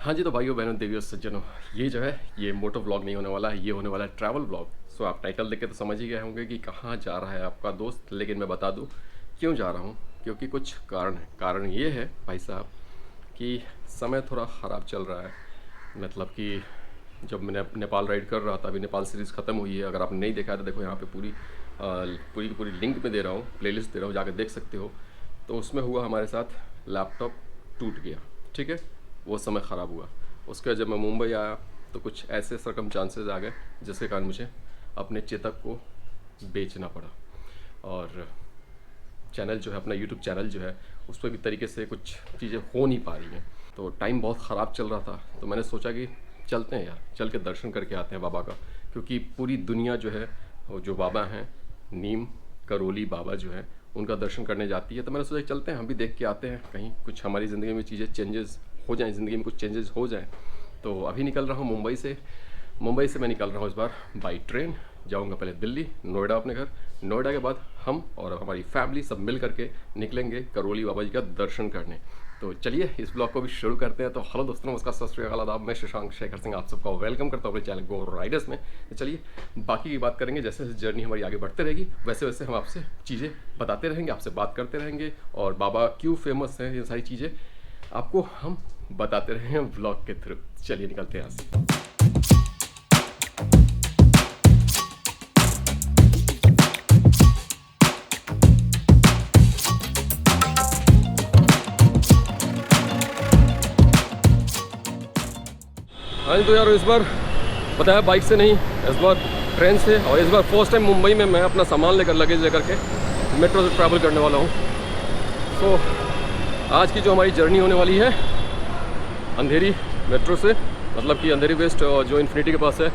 हाँ जी, तो भाइयों बहनों देवियों सज्जनों, ये जो है ये मोटो व्लॉग नहीं होने वाला है, ये होने वाला है ट्रैवल व्लॉग। सो आप टाइटल देख के तो समझ ही गए होंगे कि कहाँ जा रहा है आपका दोस्त, लेकिन मैं बता दूँ क्यों जा रहा हूँ। क्योंकि कुछ कारण है। कारण ये है भाई साहब कि समय थोड़ा ख़राब चल रहा है। मतलब कि जब मैंने नेपाल राइड कर रहा था, अभी नेपाल सीरीज़ ख़त्म हुई है। अगर आपने नहीं देखा है तो देखो यहाँ पे पूरी की पूरी लिंक में दे रहा हूँ, प्लेलिस्ट दे रहा हूँ, जाकर देख सकते हो। तो उसमें हुआ हमारे साथ, लैपटॉप टूट गया, ठीक है। वो समय ख़राब हुआ। उसके बाद जब मैं मुंबई आया तो कुछ ऐसे सरकमस्टांसेस आ गए जिसके कारण मुझे अपने चेतक को बेचना पड़ा। और चैनल जो है, अपना यूट्यूब चैनल जो है, उस पर भी तरीके से कुछ चीज़ें हो नहीं पा रही हैं। तो टाइम बहुत ख़राब चल रहा था, तो मैंने सोचा कि चलते हैं यार, चल के दर्शन करके आते हैं बाबा का। क्योंकि पूरी दुनिया जो है, वो जो बाबा हैं, नीम करोली बाबा जो हैं, उनका दर्शन करने जाती है। तो मैंने सोचा कि चलते हैं, हम भी देख के आते हैं, कहीं कुछ हमारी ज़िंदगी में चीज़ें चेंजेस हो जाएँ, ज़िंदगी में कुछ चेंजेस हो जाएँ। तो अभी निकल रहा हूँ मुंबई से मैं निकल रहा हूँ इस बार बाई ट्रेन। जाऊँगा पहले दिल्ली, नोएडा अपने घर। नोएडा के बाद हम और हमारी फैमिली सब मिल करके निकलेंगे करोली बाबा जी का दर्शन करने। तो चलिए इस ब्लॉग को भी शुरू करते हैं। तो हेलो दोस्तों, नमस्कार, सत श्री अकाल, आदाब। मैं शशांक शेखर सिंह आप सबका वेलकम करता हूँ अपने चैनल गो राइडर्स में। तो चलिए बाकी की बात करेंगे। जैसे जैसे जर्नी हमारी आगे बढ़ते रहेगी, वैसे वैसे हम आपसे चीज़ें बताते रहेंगे, आपसे बात करते रहेंगे, और बाबा क्यों फेमस हैं, ये सारी चीज़ें आपको हम बताते रहे हैं ब्लॉग के थ्रू। चलिए निकलते हैं यहाँ से। हाँ जी, तो यार इस बार बताया बाइक से नहीं, इस बार ट्रेन से। और इस बार फर्स्ट टाइम मुंबई में मैं अपना सामान लेकर, लगेज लेकर के मेट्रो से ट्रैवल करने वाला हूँ। तो आज की जो हमारी जर्नी होने वाली है, अंधेरी मेट्रो से, मतलब कि अंधेरी वेस्ट जो इन्फिनिटी के पास है,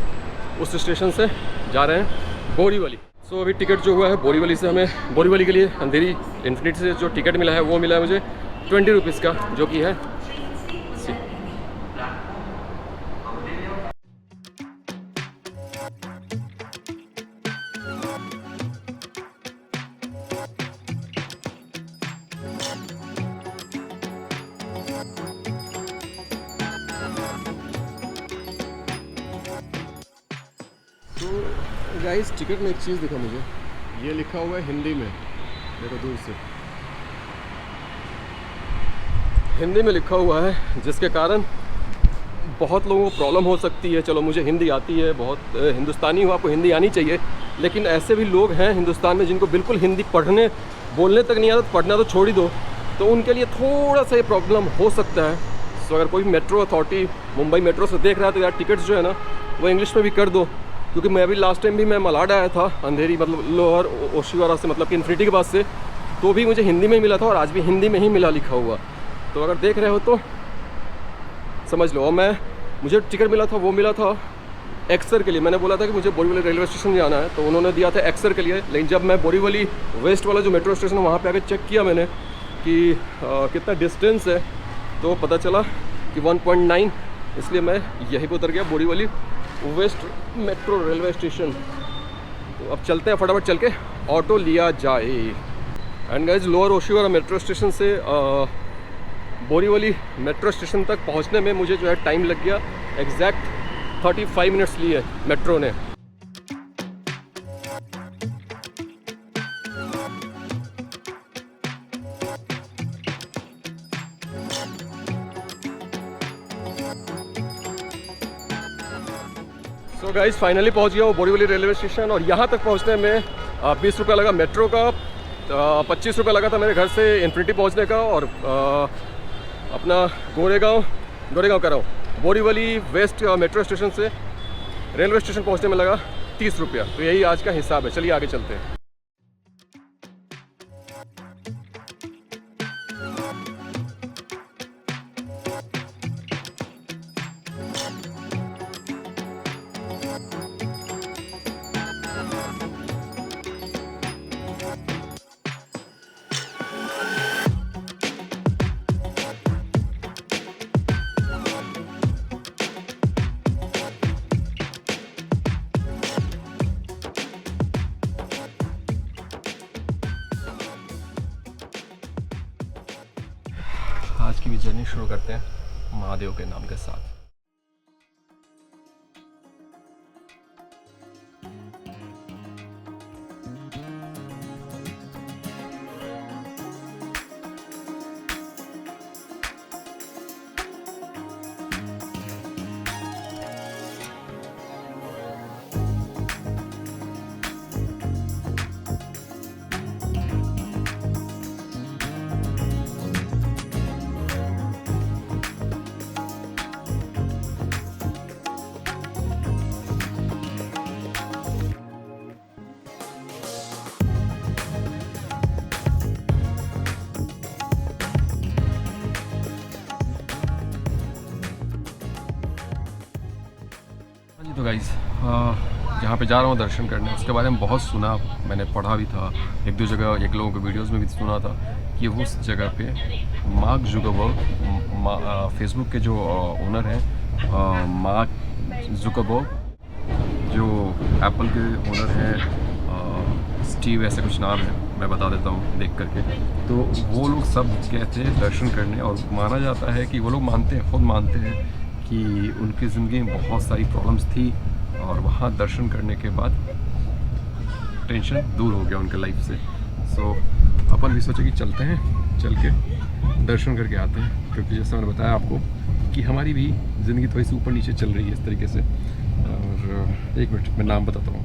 उस स्टेशन से जा रहे हैं बोरीवली। सो अभी टिकट जो हुआ है बोरीवली से, हमें बोरीवली के लिए अंधेरी इन्फिनिटी से जो टिकट मिला है वो मिला है मुझे 20 रुपीज़ का, जो कि है तो गाइस टिकट में एक चीज़ दिखा मुझे, ये लिखा हुआ है हिंदी में, देखो दूर से हिंदी में लिखा हुआ है, जिसके कारण बहुत लोगों को प्रॉब्लम हो सकती है। चलो मुझे हिंदी आती है, बहुत हिंदुस्तानी हो, आपको हिंदी आनी चाहिए, लेकिन ऐसे भी लोग हैं हिंदुस्तान में जिनको बिल्कुल हिंदी पढ़ने बोलने तक नहीं आता, पढ़ना तो छोड़ ही दो। तो उनके लिए थोड़ा सा ये प्रॉब्लम हो सकता है। सो अगर कोई मेट्रो अथॉरिटी मुंबई मेट्रो से देख रहा है तो यार टिकट्स जो है ना, वो इंग्लिश में भी कर दो। क्योंकि मैं अभी लास्ट टाइम भी मैं मलाड आया था, अंधेरी मतलब लोअर ओशिवारा से, मतलब कि इन्फिनिटी के पास से, तो भी मुझे हिंदी में ही मिला था, और आज भी हिंदी में ही मिला लिखा हुआ। तो अगर देख रहे हो तो समझ लो। और मुझे टिकट मिला था, वो मिला था एक्सर के लिए। मैंने बोला था कि मुझे बोरीवली रेलवे स्टेशन जाना है, तो उन्होंने दिया था एक्सर के लिए। लेकिन जब मैं बोरीवली वेस्ट वाला जो मेट्रो स्टेशन है वहाँ पे आके चेक किया मैंने कि कितना डिस्टेंस है, तो पता चला कि 1.9। इसलिए मैं यहीं पर उतर गया, Borivali waste metro railway station. तो अब चलते हैं, फटाफट चल के ऑटो लिया जाए। And guys, lower Oshiwara metro station से बोरीवली मेट्रो स्टेशन तक पहुंचने में मुझे जो है टाइम लग गया, एग्जैक्ट 35 मिनट्स लिए मेट्रो ने। सो गाइज फाइनली पहुंच गया हूँ बोरीवली रेलवे स्टेशन, और यहाँ तक पहुँचने में 20 रुपये लगा मेट्रो का, 25 रुपये लगा था मेरे घर से इन्फिनिटी पहुँचने का, और अपना गोरेगांव कह रहा हूँ, बोरीवली वेस्ट मेट्रो स्टेशन से रेलवे स्टेशन पहुँचने में लगा 30 रुपया। तो यही आज का हिसाब है। चलिए आगे चलते हैं। आज की भी जर्नी शुरू करते हैं महादेव के नाम के साथ। तो गाइज़ जहाँ पे जा रहा हूँ दर्शन करने, उसके बारे में बहुत सुना, मैंने पढ़ा भी था, एक दो जगह एक लोगों के वीडियोस में भी सुना था कि उस जगह पे मार्क जुकरबर्ग, फेसबुक के जो ओनर हैं, मार्क जुकरबर्ग, जो एप्पल के ओनर हैं, स्टीव ऐसे कुछ नाम है, मैं बता देता हूँ देख करके। तो वो लोग सब गए थे दर्शन करने, और माना जाता है कि वो लोग मानते हैं, खुद मानते हैं कि उनकी ज़िंदगी में बहुत सारी प्रॉब्लम्स थी, और वहाँ दर्शन करने के बाद टेंशन दूर हो गया उनके लाइफ से। सो अपन भी सोचे कि चलते हैं, चल के दर्शन करके आते हैं, क्योंकि जैसे मैंने बताया आपको कि हमारी भी ज़िंदगी थोड़ी सी ऊपर नीचे चल रही है इस तरीके से। और एक मिनट मैं नाम बताता हूँ,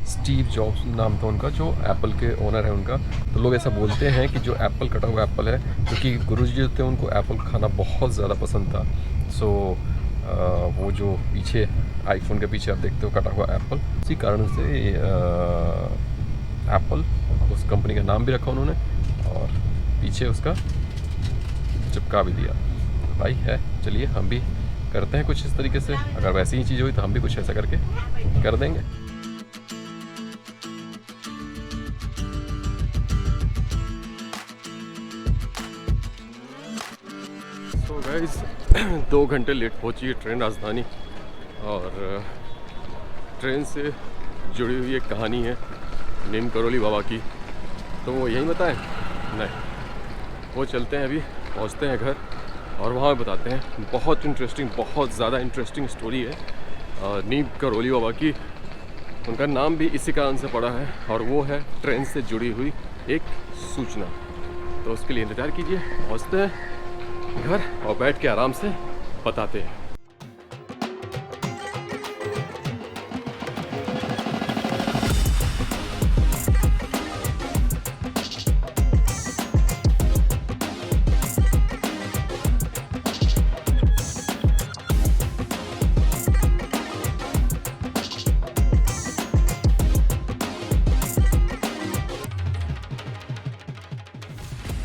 स्टीव जॉब्स नाम था उनका, जो एप्पल के ओनर है उनका। तो लोग ऐसा बोलते हैं कि जो एप्पल कटा हुआ एप्पल है, क्योंकि गुरुजी जो थे उनको एप्पल खाना बहुत ज़्यादा पसंद था। सो वो जो पीछे आईफोन के पीछे आप देखते हो कटा हुआ एप्पल, इसी कारण से एप्पल उस कंपनी का नाम भी रखा उन्होंने, और पीछे उसका चिपका भी दिया। भाई है, चलिए हम भी करते हैं कुछ इस तरीके से, अगर वैसी ही चीज़ हुई तो हम भी कुछ ऐसा करके कर देंगे। तो गाइस 2 घंटे लेट पहुंची है ट्रेन राजधानी, और ट्रेन से जुड़ी हुई एक कहानी है नीम करोली बाबा की। तो वो यहीं बताएं? नहीं, वो चलते हैं, अभी पहुंचते हैं घर और वहाँ बताते हैं। बहुत इंटरेस्टिंग, बहुत ज़्यादा इंटरेस्टिंग स्टोरी है नीम करोली बाबा की। उनका नाम भी इसी कारण से पड़ा है, और वो है ट्रेन से जुड़ी हुई एक सूचना। तो उसके लिए इंतज़ार कीजिए, पहुँचते हैं घर और बैठ के आराम से बताते हैं।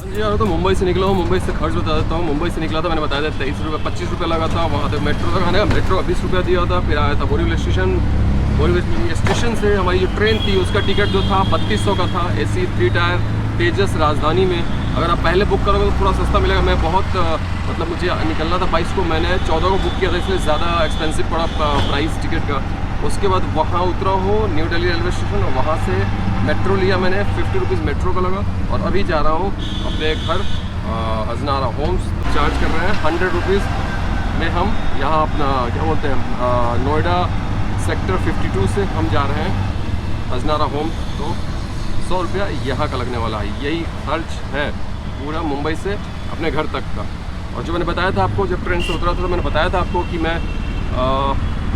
जी यार, तो मुंबई से निकला हूँ, मुंबई से खर्च बता देता हूँ। मुंबई से निकला था, मैंने बताया था 23 रुपये 25 रुपये लगा था। वहाँ से मेट्रो तक आने का मेट्रो 20 रुपया दिया था। फिर आया था बोरीवली स्टेशन, बोरीवली स्टेशन से हमारी जो ट्रेन थी उसका टिकट जो था 3200 का था, AC 3 टायर तेजस राजधानी में। अगर आप पहले बुक करोगे तो थोड़ा सस्ता मिलेगा। मैं बहुत मतलब मुझे निकलना था 22 को, मैंने 14 को बुक किया था, इसलिए ज़्यादा एक्सपेंसिव पड़ा प्राइस टिकट का। उसके बाद वहाँ उतरा हूँ न्यू दिल्ली रेलवे स्टेशन, और वहाँ से मेट्रो लिया मैंने, 50 रुपीज़ मेट्रो का लगा। और अभी जा रहा हूँ अपने घर अजनारा होम्स। चार्ज कर रहे हैं 100 रुपीज़ में। हम यहाँ अपना क्या बोलते हैं, नोएडा सेक्टर 52 से हम जा रहे हैं अजनारा होम्स। तो 100 रुपया यहाँ का लगने वाला है। यही खर्च है पूरा मुंबई से अपने घर तक का। और जो मैंने बताया था आपको, जब ट्रेन से उतरा था तो मैंने बताया था आपको कि मैं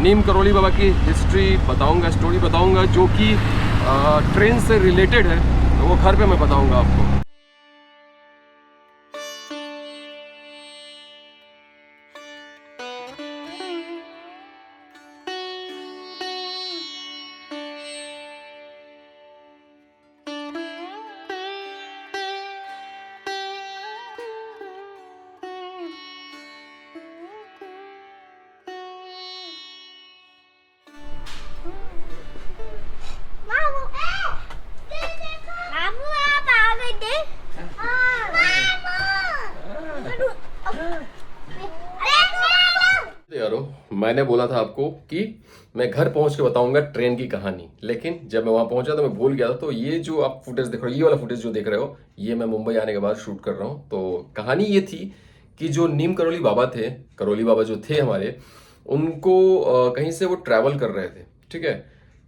नीम करोली बाबा की हिस्ट्री बताऊंगा, स्टोरी बताऊंगा, जो कि ट्रेन से रिलेटेड है। तो वो घर पे मैं बताऊंगा आपको। यारो, मैंने बोला था आपको कि मैं घर पहुंच के बताऊंगा ट्रेन की कहानी, लेकिन जब मैं वहां पहुंचा तो मैं भूल गया था। तो ये जो आप फुटेज देख रहे हो, ये वाला फुटेज जो देख रहे हो, ये मैं मुंबई आने के बाद शूट कर रहा हूं। तो कहानी ये थी कि जो नीम करौली बाबा थे, करौली बाबा जो थे हमारे, उनको कहीं से वो ट्रैवल कर रहे थे, ठीक है।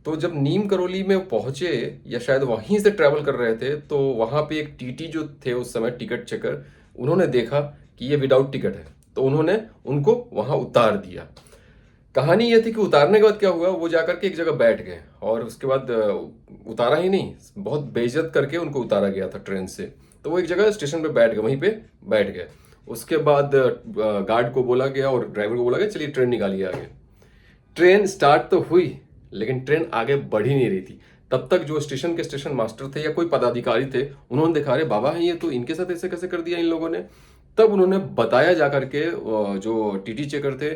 तो जब नीम करौली में वो पहुंचे या शायद वहीं से ट्रैवल कर रहे थे, तो वहां पे एक टीटी जो थे उस समय, टिकट चेकर, उन्होंने देखा कि ये विदाउट टिकट है, तो उन्होंने उनको वहां उतार दिया। कहानी ये थी कि उतारने के बाद क्या हुआ, वो जाकर के एक जगह बैठ गए और उसके बाद उतारा ही नहीं, बहुत बेइज्जत करके उनको उतारा गया था ट्रेन से। तो वो एक जगह स्टेशन पे बैठ गए, वहीं पे बैठ गए। उसके बाद गार्ड को बोला गया और ड्राइवर को बोला गया चलिए ट्रेन निकालिए आगे। ट्रेन स्टार्ट तो हुई लेकिन ट्रेन आगे बढ़ ही नहीं रही थी। तब तक जो स्टेशन के स्टेशन मास्टर थे या कोई पदाधिकारी थे, उन्होंने देखा अरे बाबा हैं ये, तो इनके साथ ऐसे कैसे कर दिया इन लोगों ने। तब उन्होंने बताया जा करके, जो टीटी चेकर थे,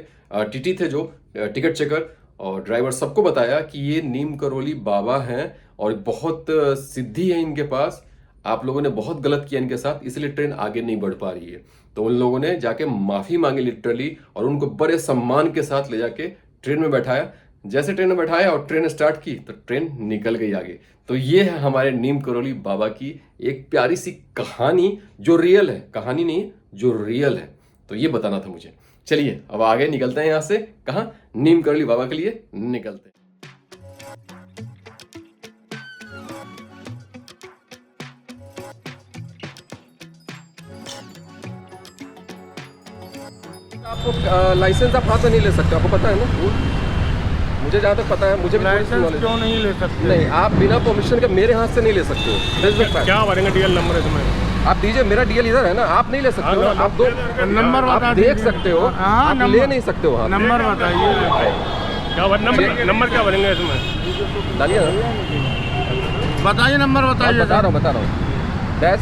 टीटी थे जो टिकट चेकर और ड्राइवर, सबको बताया कि ये नीम करौली बाबा हैं और बहुत सिद्धि है इनके पास, आप लोगों ने बहुत गलत किया इनके साथ, इसलिए ट्रेन आगे नहीं बढ़ पा रही है। तो उन लोगों ने जाके माफी मांगी लिटरली, और उनको बड़े सम्मान के साथ ले जाके ट्रेन में बैठाया। जैसे ट्रेन में बैठाया और ट्रेन स्टार्ट की तो ट्रेन निकल गई आगे। तो ये है हमारे नीम करौली बाबा की एक प्यारी सी कहानी, जो रियल है, कहानी नहीं जो रियल है। तो ये बताना था मुझे। चलिए अब आगे निकलते हैं यहाँ से, कहाँ, नीम करौली बाबा के लिए निकलते हैं। आपको लाइसेंस आप हाथ में नहीं ले सकते, आपको पता है ना? मुझे जहाँ तक पता है, मुझे भी लाइसेंस क्यों नहीं ले सकते? नहीं, आप बिना परमिशन के मेरे हाथ से नहीं ले सकते हो। क्या भरेंगे डीएल नंबर है तुम्हें? आप दीजिए, मेरा डीएल इधर है ना, आप नहीं ले सकते हो। आप दो नंबर आप देख सकते हो, आप ले नहीं सकते हो। नंबर बताइए क्या नंबर क्या भरेंगे इसमें? डालिए ना, बताइए नंबर बताइए। बता रहा हूँ डैश।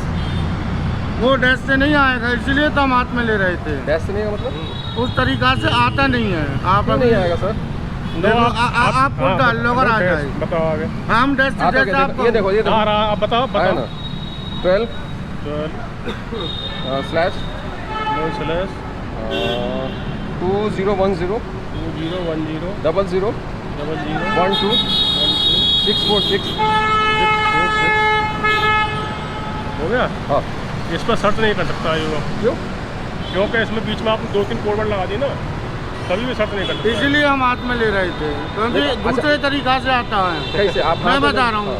वो डैश से नहीं आएगा, इसलिए तो हम हाथ में ले रहे थे। डैश से नहीं आएगा मतलब? उस तरीका से आता नहीं है। आप नहीं आएगा सर, आप खुद डाल लो अगर आ जाए। बताओ आगे। हम डैश ये देखो आप बताओ ना, 12 स्लैश 2010 0010 12 646। हो गया? हाँ, इस पर सर्च नहीं कर सकता ये। क्यों? क्योंकि इसमें बीच में आपने 2-3 कोड लगा दी ना, कभी भी सर्च नहीं कर सकता। इसलिए हम हाथ में ले रहे थे, क्योंकि दूसरे तरीका से आता है। कैसे आप? मैं बता रहा हूँ,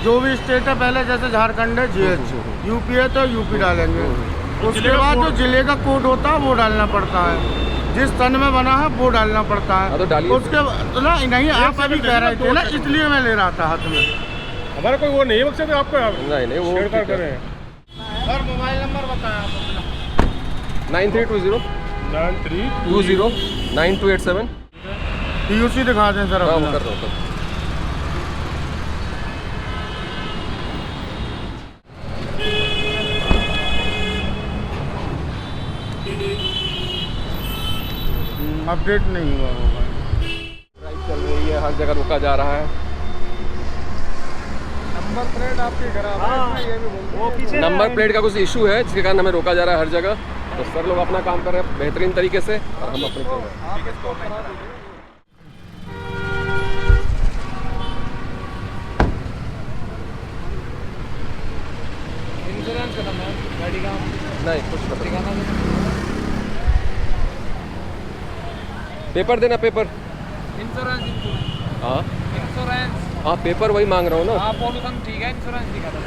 जो भी स्टेट है, पहले जैसे झारखंड है GH, यूपी है तो यूपी डालेंगे, उसके बाद जो जिले का कोड होता है वो डालना पड़ता है, जिस सन में बना है वो डालना पड़ता है। तो डालिए उसके तो ना, नहीं आप अभी कह रहे थे ना, इसलिए मैं ले रहा था हाथ में। हमारा कोई वो नहीं है मकसद आपको। नहीं वो शेयर करें। सर मोबाइल नंबर बताया आप अपना। 9320 9287। PUC दिखा दें सर हाँ, अपना। कर रहा हूँ। अपडेट नहीं हुआ होगा। ड्राइव चल रही है, हर जगह रोका जा रहा है। नंबर प्लेट आपकी खराब है, ये भी बोलते हैं। नंबर प्लेट का कुछ इशू है जिसके कारण हमें रोका जा रहा है हर जगह। तो सर लोग अपना काम कर रहे हैं बेहतरीन तरीके से और हम अपने कर रहे हैं। इंश्योरेंस खत्म है गाड़ी का? नहीं, कुछ पता। पेपर देना, पेपर। इंश्योरेंस हाँ इंश्योरेंस हाँ, पेपर वही मांग रहा हूँ ना। हाँ, पॉल्यूशन ठीक है, इंश्योरेंस दिखा दो।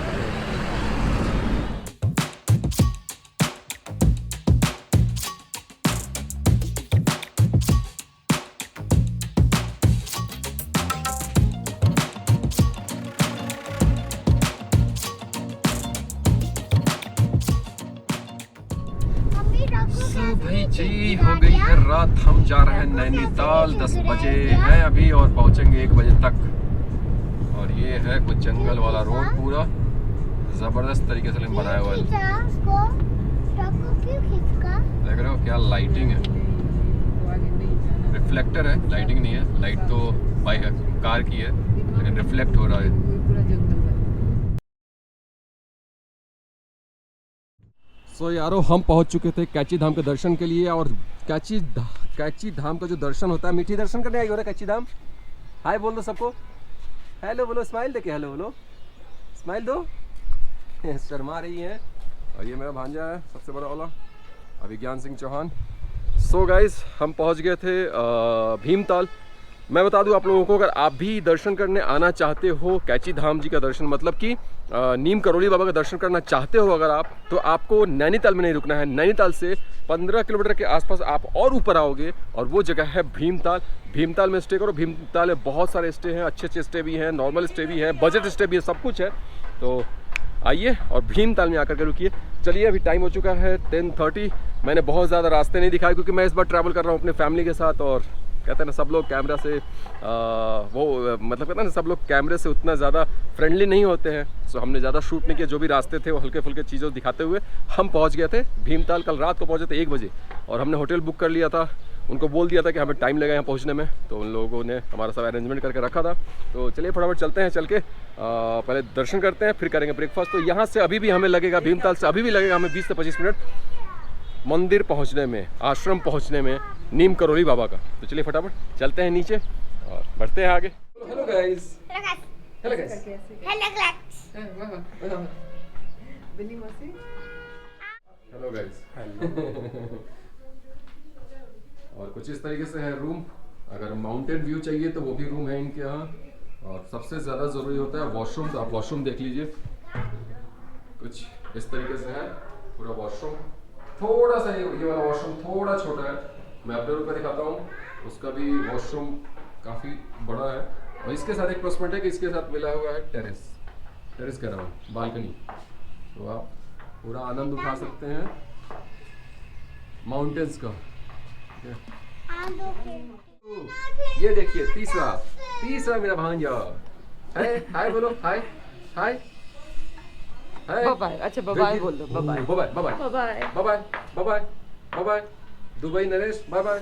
भाई जी, हो गई है रात, हम जा रहे हैं नैनीताल। 10 बजे हैं अभी और पहुंचेंगे 1 बजे तक। और ये है कुछ जंगल वाला रोड, पूरा जबरदस्त तरीके से बनाया हुआ है। देख रहे हो क्या लाइटिंग है? रिफ्लेक्टर है, लाइटिंग नहीं है। लाइट तो बाइक कार की है लेकिन रिफ्लेक्ट हो रहा है। सो यारो, हम पहुंच चुके थे कैची धाम के दर्शन के लिए। और कैची धाम का जो दर्शन होता है, मीठी दर्शन करने आई हो रहा है कैची धाम। हाय बोल दो सबको, हेलो बोलो, स्माइल देके हेलो बोलो, स्माइल दो। शर्मा रही है। और ये मेरा भांजा है सबसे बड़ा वाला, अभिज्ञान सिंह चौहान। सो गाइस हम पहुंच गए थे भीमताल। मैं बता दूं आप लोगों को, अगर आप भी दर्शन करने आना चाहते हो, कैची धाम जी का दर्शन मतलब कि नीम करोली बाबा का दर्शन करना चाहते हो अगर आप, तो आपको नैनीताल में नहीं रुकना है। नैनीताल से 15 किलोमीटर के आसपास आप और ऊपर आओगे और वो जगह है भीमताल। भीमताल में स्टे करो। भीमताल में बहुत सारे स्टे हैं, अच्छे अच्छे स्टे भी हैं, नॉर्मल स्टे भी हैं, बजट स्टे भी है, सब कुछ है। तो आइए और भीमताल में आकर के रुकिए। चलिए अभी टाइम हो चुका है 10:30। मैंने बहुत ज़्यादा रास्ते नहीं दिखाए क्योंकि मैं इस बार ट्रैवल कर रहा हूँ अपने फैमिली के साथ, और कहते हैं ना सब लोग कैमरा से मतलब कहते हैं ना सब लोग कैमरे से उतना ज़्यादा फ्रेंडली नहीं होते हैं। सो हमने ज़्यादा शूट नहीं किया, जो भी रास्ते थे वो हल्के फुल्के चीज़ों दिखाते हुए हम पहुँच गए थे भीमताल। कल रात को पहुँचे थे 1 बजे और हमने होटल बुक कर लिया था। उनको बोल दिया था कि हमें टाइम लगेगा यहाँ पहुँचने में, तो उन लोगों ने हमारा सब अरेंजमेंट करके रखा था। तो चलिए फटाफट चलते हैं, चल के पहले दर्शन करते हैं, फिर करेंगे ब्रेकफास्ट। तो यहाँ से अभी भी हमें लगेगा, भीमताल से अभी भी लगेगा हमें 20 से 25 मिनट मंदिर पहुँचने में, आश्रम पहुँचने में नीम करोली बाबा का। तो चलिए फटाफट चलते हैं नीचे और बढ़ते हैं आगे। Hello guys. Hello guys. Hello guys. और कुछ इस तरीके से है रूम। अगर माउंटेन व्यू चाहिए तो वो भी रूम है इनके यहाँ। और सबसे ज़्यादा ज़रूरी होता है वॉशरूम, तो आप वॉशरूम देख लीजिए। कुछ इस तरीके से है पूरा वॉशरूम। थोड़ा सा ये वाला वॉशरूम थोड़ा छोटा है, मैं अपने रूम पे दिखाता हूँ। उसका भी वॉशरूम काफ़ी बड़ा है। और इसके साथ एक प्लस पॉइंट है कि इसके साथ मिला हुआ है टेरेस कह रहा हूँ, बालकनी। तो आप पूरा आनंद उठा सकते हैं माउंटेन्स का। ये देखिए तीसरा मेरा भांजा। हाय बोलो, हाय हाय हाय। बाय। अच्छा बाय बोल दो। Bye bye bye bye bye bye bye. Dubai Naresh bye bye.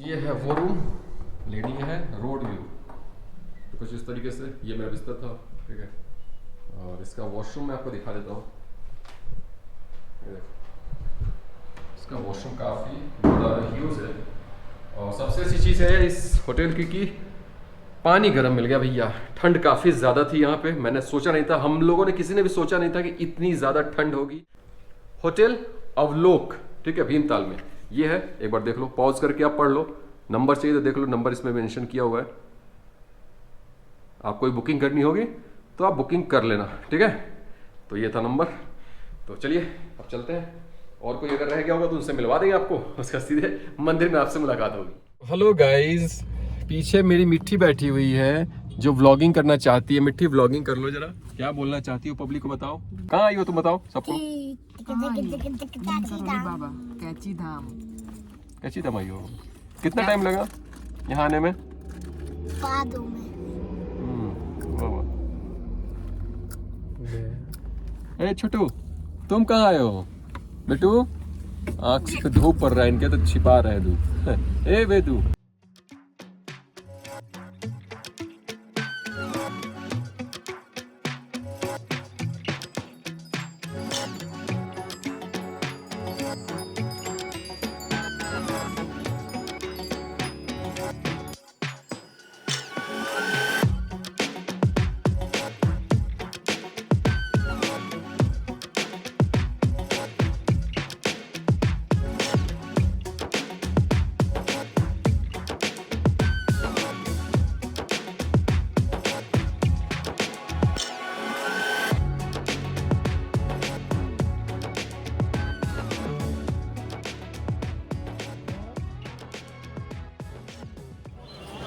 ये है वो रूम, लेडी है, रोड व्यू। तो कुछ इस तरीके से ये मेरा बिस्तर था, ठीक है। और इसका वॉशरूम मैं आपको दिखा देता हूँ। इसका वॉशरूम काफ़ी बड़ा ह्यूज है। और सबसे अच्छी चीज़ है इस होटल की कि पानी गर्म मिल गया भैया। ठंड काफ़ी ज़्यादा थी यहाँ पे, मैंने सोचा नहीं था, हम लोगों ने किसी ने भी सोचा नहीं था कि इतनी ज़्यादा ठंड होगी। होटल अवलोक, ठीक है, भीमताल में ये है। एक बार देख लो, पॉज करके आप पढ़ लो। नंबर चाहिए तो देख लो, नंबर इसमें मेंशन किया हुआ है। आप कोई बुकिंग करनी होगी तो आप बुकिंग कर लेना, ठीक है। तो ये था नंबर। तो चलिए अब चलते हैं। और कोई अगर रह गया होगा तो उनसे मिलवा देंगे आपको, उसका सीधे मंदिर में आपसे मुलाकात होगी। हेलो गाइस, पीछे मेरी मिट्टी बैठी हुई है जो व्लॉगिंग करना चाहती है। मिट्टी व्लॉगिंग कर लो जरा, क्या बोलना चाहती हो पब्लिक को बताओ। कहाँ आई हो तुम, बताओ सबको। बाबा कैची धाम। कैची धाम आई हो? कितना टाइम लगा यहाँ आने में? ए छोटू, तुम कहाँ आए हो? बेटू आँख से धूप पड़ रहा है इनके, तो छिपा रहे धूप। ए बेटू,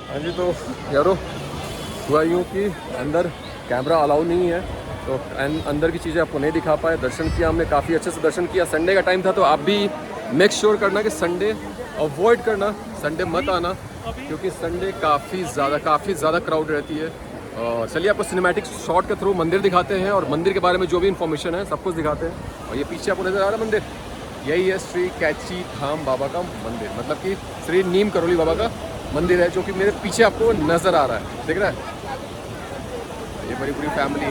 हाँ जी। तो यारो हुआ यूँ कि अंदर कैमरा अलाउ नहीं है, तो अंदर की चीज़ें आपको नहीं दिखा पाए। दर्शन किया हमने, काफ़ी अच्छे से दर्शन किया। संडे का टाइम था, तो आप भी मेक श्योर करना कि संडे अवॉइड करना, संडे मत आना, क्योंकि संडे काफ़ी ज़्यादा क्राउड रहती है। चलिए आपको सिनेमैटिक शॉट के थ्रू मंदिर दिखाते हैं और मंदिर के बारे में जो भी इन्फॉर्मेशन है सब कुछ दिखाते हैं। और ये पीछे आपको नज़र आ रहा है मंदिर, यही है श्री कैची धाम बाबा का मंदिर, मतलब कि श्री नीम करोली बाबा का मंदिर है, जो कि मेरे पीछे आपको नज़र आ रहा है, दिख रहा है। ये बड़ी पूरी फैमिली है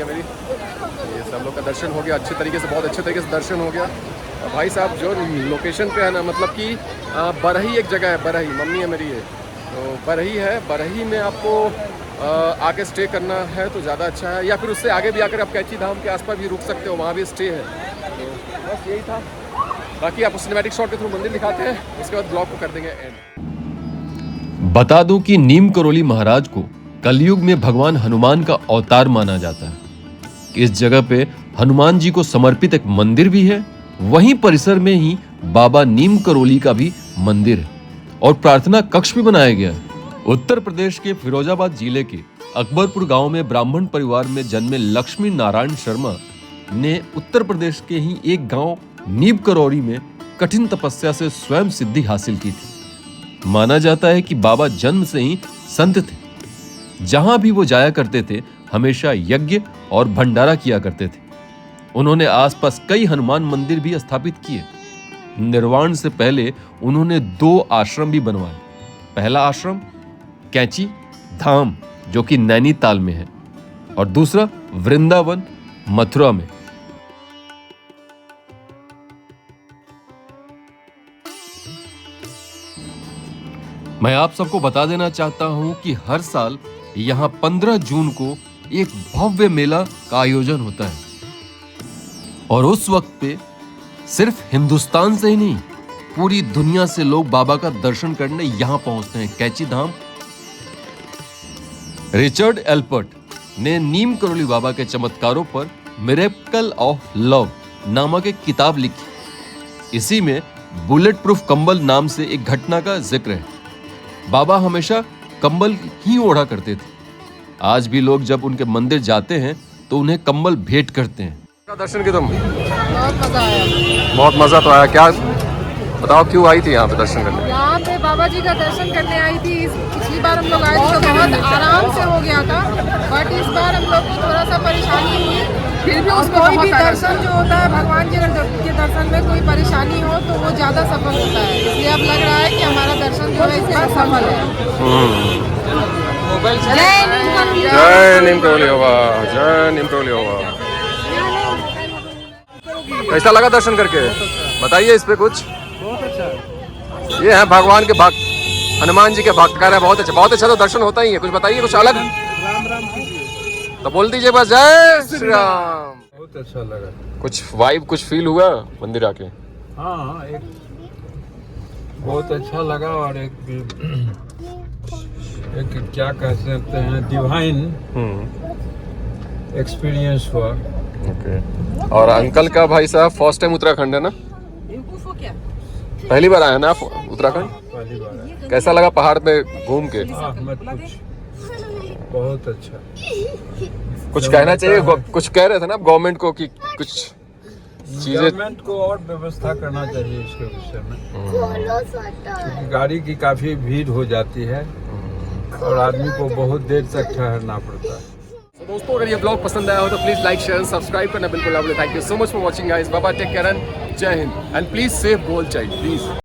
मेरी। ये सब लोग का दर्शन हो गया अच्छे तरीके से, बहुत अच्छे तरीके से दर्शन हो गया। और भाई साहब जो लोकेशन पे है ना, मतलब कि बरही एक जगह है, बरही मम्मी है मेरी, ये तो बरही है। बरही में आपको आके स्टे करना है तो ज़्यादा अच्छा है, या फिर उससे आगे भी आकर आप कैची धाम के आसपास भी रुक सकते हो, वहाँ भी स्टे है। तो बस यही था बाकी आपको सिनेमैटिक शॉट के थ्रू मंदिर दिखाते हैं, उसके बाद ब्लॉग को कर देंगे एंड। बता दूं कि नीम करोली महाराज को कलयुग में भगवान हनुमान का अवतार माना जाता है। इस जगह पे हनुमान जी को समर्पित एक मंदिर भी है, वहीं परिसर में ही बाबा नीम करोली का भी मंदिर है और प्रार्थना कक्ष भी बनाया गया है। उत्तर प्रदेश के फिरोजाबाद जिले के अकबरपुर गांव में ब्राह्मण परिवार में जन्मे लक्ष्मी नारायण शर्मा ने उत्तर प्रदेश के ही एक गांव नीम करोली में कठिन तपस्या से स्वयं सिद्धि हासिल की थी। माना जाता है कि बाबा जन्म से ही संत थे। जहां भी वो जाया करते थे हमेशा यज्ञ और भंडारा किया करते थे। उन्होंने आसपास कई हनुमान मंदिर भी स्थापित किए। निर्वाण से पहले उन्होंने 2 आश्रम भी बनवाए। पहला आश्रम कैची धाम जो कि नैनीताल में है और दूसरा वृंदावन मथुरा में। मैं आप सबको बता देना चाहता हूं कि हर साल यहां 15 जून को एक भव्य मेला का आयोजन होता है और उस वक्त पे सिर्फ हिंदुस्तान से ही नहीं पूरी दुनिया से लोग बाबा का दर्शन करने यहां पहुंचते हैं। कैची धाम। रिचर्ड एल्पर्ट ने नीम करोली बाबा के चमत्कारों पर मिरेकल ऑफ लव नामक एक किताब लिखी। इसी में बुलेट प्रूफ कंबल नाम से एक घटना का जिक्र है। बाबा हमेशा कंबल ही ओढ़ा करते थे। आज भी लोग जब उनके मंदिर जाते हैं तो उन्हें कंबल भेंट करते हैं। दर्शन की तुम बहुत मजा आया। बहुत मजा तो आया। क्या बताओ क्यों आई थी यहाँ पे दर्शन करने? यहाँ पे बाबा जी का दर्शन करने आई थी। पिछली बार हम लोग आए थे तो बहुत आराम से हो गया था, बट इस बार हम लोग को थोड़ा सा परेशानी हुई। फिर भी उसमें कोई भी दर्शन जो होता है भगवान जी के दर्शन में कोई परेशानी हो तो वो ज्यादा सफल होता है। इसलिए अब लग रहा है कि हमारा दर्शन जो है इस बार सफल है। जय नीम करोली बाबा, जय नीम करोली बाबा। कैसा लगा दर्शन करके? बताइए इस पे कुछ। बहुत अच्छा। ये है भगवान के भक्त, हनुमान जी के भक्त। कह रहे हैं बहुत अच्छा तो दर्शन होता ही है। कुछ बताइए कुछ अलग। राम राम कीजिए। तो बोल दीजिए बस, जय श्री राम। बहुत अच्छा लगा। कुछ वाइब कुछ फील हुआ मंदिर आके? हाँ, एक बहुत अच्छा लगा और एक क्या कह सकते हैं डिवाइन एक्सपीरियंस हुआ। ओके। और अंकल का भाई साहब फर्स्ट टाइम उत्तराखंड है ना? पहली बार आया ना आप उत्तराखंड? पहली बार आया। कैसा लगा पहाड़ पे घूम के? मत कुछ बहुत अच्छा। कुछ कहना चाहिए? कुछ कह रहे थे ना आप गवर्नमेंट को कि कुछ चीजें। गवर्नमेंट को और व्यवस्था करना चाहिए इसके विषय में, क्योंकि गाड़ी की काफी भीड़ हो जाती है और आदमी को बहुत देर तक ठहरना पड़ता है। तो दोस्तों अगर ये ब्लॉग पसंद आया हो तो प्लीज लाइक शेयर सब्सक्राइब करना बिल्कुल ना भूलें। Thank you so much for watching guys. बाबा टेक केयर एंड जय हिंद एंड प्लीज सेफ बोल चाहिए प्लीज।